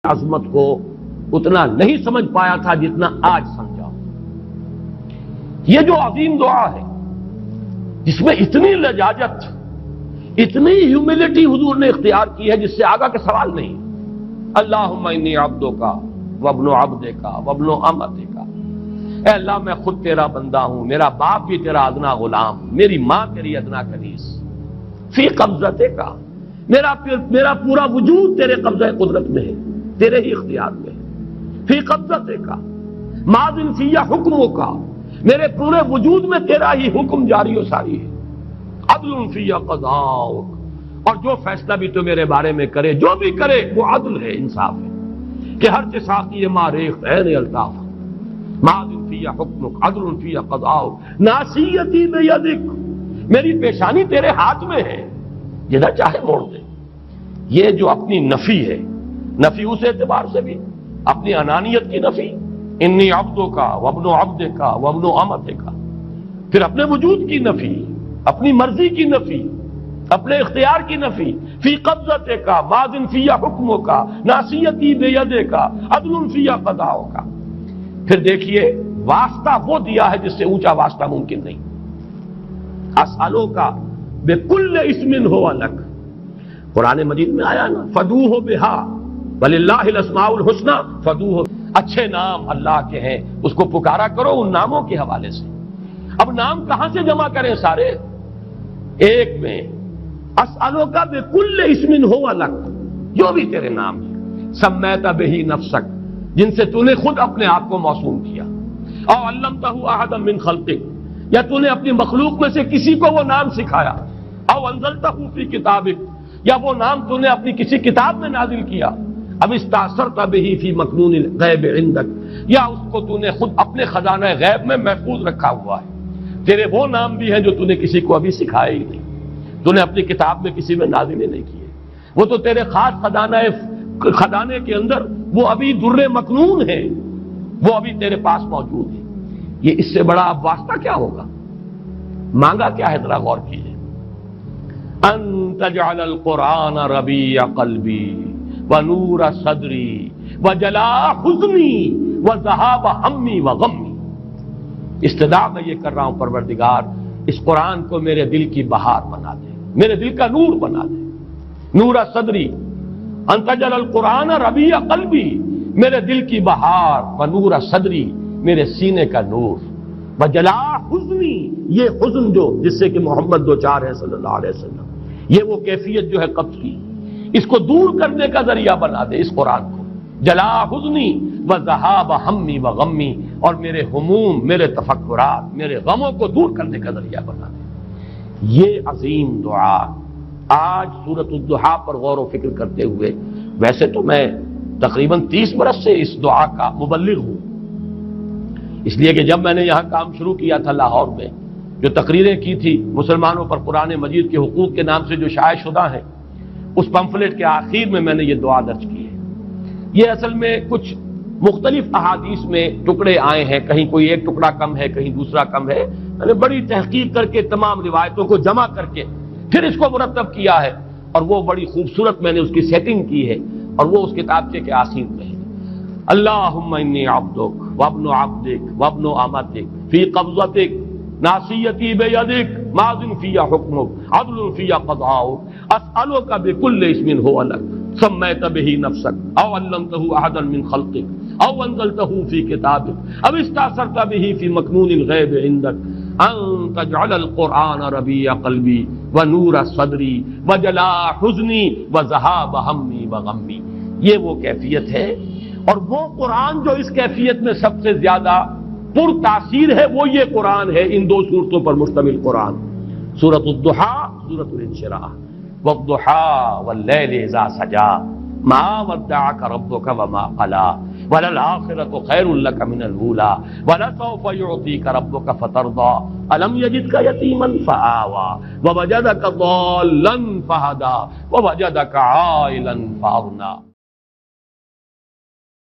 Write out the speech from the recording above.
عظمت کو اتنا نہیں سمجھ پایا تھا جتنا آج سمجھا. یہ جو عظیم دعا ہے جس میں اتنی لجاجت، اتنی ہیوملٹی حضور نے اختیار کی ہے جس سے آگا کا سوال نہیں. اللہم انی عبدک وابن عبدک وابن امتک، اے اللہ میں خود تیرا بندہ ہوں، میرا باپ بھی تیرا ادنا غلام، میری ماں تیری ادنا کنیز. فی قبضتک، میرا پورا وجود تیرے قبضہ قدرت میں ہے، تیرے ہی اختیار میں ہے. فی قبضتک ماض فی حکمک، میرے پورے وجود میں تیرا ہی حکم جاری و ساری ہے. عدل فی قضاؤک، اور جو فیصلہ بھی تو میرے بارے میں کرے، جو بھی کرے وہ عدل ہے، انصاف ہے. کہ ہر چساقی ما ریخت عین الطاف، ماض فی حکمک عدل فی قضاؤک، ناصیتی بیدک، میری پیشانی تیرے ہاتھ میں ہے، جدھر چاہے موڑ دے. یہ جو اپنی نفی ہے، نفی اس اعتبار سے بھی اپنی انانیت کی نفی، انی عبدک وابن عبدک وابن امتک، پھر اپنے وجود کی نفی، اپنی مرضی کی نفی، اپنے اختیار کی نفی. فی قبضتک ماض فی حکمک ناصیتی بیدک عدل فی قضاؤک. پھر دیکھیے واسطہ وہ دیا ہے جس سے اونچا واسطہ ممکن نہیں. اسألوک بکل اسم ہو لک، قرآن مجید میں آیا نا، فدوہ بہا وللہ الاسماء الحسنی فدوہ، اچھے نام اللہ کے ہیں، اس کو پکارا کرو ان ناموں کے حوالے سے. اب نام کہاں سے جمع کریں سارے؟ ایک میں اسألوک بکل اسم ہو لک، جو بھی تیرے نام ہیں، سمیت بہ نفسک، جن سے تو نے خود اپنے آپ کو موسوم کیا، او علمتہ احدا من خلقک، یا تو نے اپنی مخلوق میں سے کسی کو وہ نام سکھایا، او انزلتہ فی کتابک، یا وہ نام تو نے اپنی کسی کتاب میں نازل کیا، اب استاثرت بہ فی مکنون الغیب عندک، یا اس کو تو نے خود اپنے خزانہ غیب میں محفوظ رکھا ہوا ہے. تیرے وہ نام بھی ہیں جو تو نے کسی کو ابھی سکھائے ہی نہیں، تو نے اپنی کتاب میں کسی میں نازل ہی نہیں کیے. وہ تو تیرے خاص خزانے کے اندر وہ ابھی در مکنون ہے، وہ ابھی تیرے پاس موجود ہے. یہ اس سے بڑا اب واسطہ کیا ہوگا؟ مانگا کیا ہے؟ ذرا غور کیجیے. ان تجعل القرآن ربیع قلبی ونور صدری وجلاء حزنی وذہاب ہمی وغمی. استدعا میں یہ کر رہا ہوں پروردگار، اس قرآن کو میرے دل کی بہار بنا دے، میرے دل کا نور بنا دے. نور صدری، ان تجعل القرآن ربیع قلبی، میرے دل کی بہار، ونور صدری، میرے سینے کا نور، وجلاء حزنی، یہ حزن جو جس سے کہ محمد دوچار ہے صلی اللہ علیہ وسلم، یہ وہ کیفیت جو ہے قبض کی، اس کو دور کرنے کا ذریعہ بنا دے اس قرآن کو. جلاء حزنی وذہاب ہمی وغمی، اور میرے ہموم، میرے تفکرات، میرے غموں کو دور کرنے کا ذریعہ بنا دے. یہ عظیم دعا آج سورۃ الضحیٰ پر غور و فکر کرتے ہوئے، ویسے تو میں تقریباً 30 برس سے اس دعا کا مبلغ ہوں، اس لیے کہ جب میں نے یہاں کام شروع کیا تھا لاہور میں، جو تقریریں کی تھی مسلمانوں پر قرآن مجید کے حقوق کے نام سے جو شائع شدہ ہیں، اس پمفلٹ کے آخر میں نے یہ دعا درج کی ہے. یہ اصل میں کچھ مختلف احادیث میں ٹکڑے آئے ہیں، کہیں کوئی ایک ٹکڑا کم ہے، کہیں دوسرا کم ہے. میں نے بڑی تحقیق کر کے تمام روایتوں کو جمع کر کے پھر اس کو مرتب کیا ہے، اور وہ بڑی خوبصورت میں نے اس کی سیٹنگ کی ہے، اور وہ اس کتابچے کے آخر میں ہے. اللہم انی عبدک وابن عبدک وابن امتک فی قبضتک ناصیتی بیدک ماض فی حکمک عدل فی قضاؤک، اسألک بکل اسم هو لک سمیت بہ نفسک او علمتہ احدا من خلقک او انزلتہ فی کتابک او استاثرت بہ فی مکنون الغیب عندک ان تجعل القرآن ربیع قلبی ونور صدری وجلاء حزنی وذہاب ہمی وغمی. یہ وہ کیفیت ہے، اور وہ قرآن جو اس کیفیت میں سب سے زیادہ پر تاثیر ہے وہ یہ قرآن ہے. ان دو صورتوں پر مشتمل قرآن، سورۃ الضحیٰ، سورۃ الانشراح. والضحیٰ واللیل اذا سجا ما ودعک ربک وما قلی وللآخرۃ خیر لک من الاولی ولسوف یعطیک ربک فترضی الم یجدک یتیما فآوی ووجدک ضالا فہدی ووجدک عائلا فاغنی.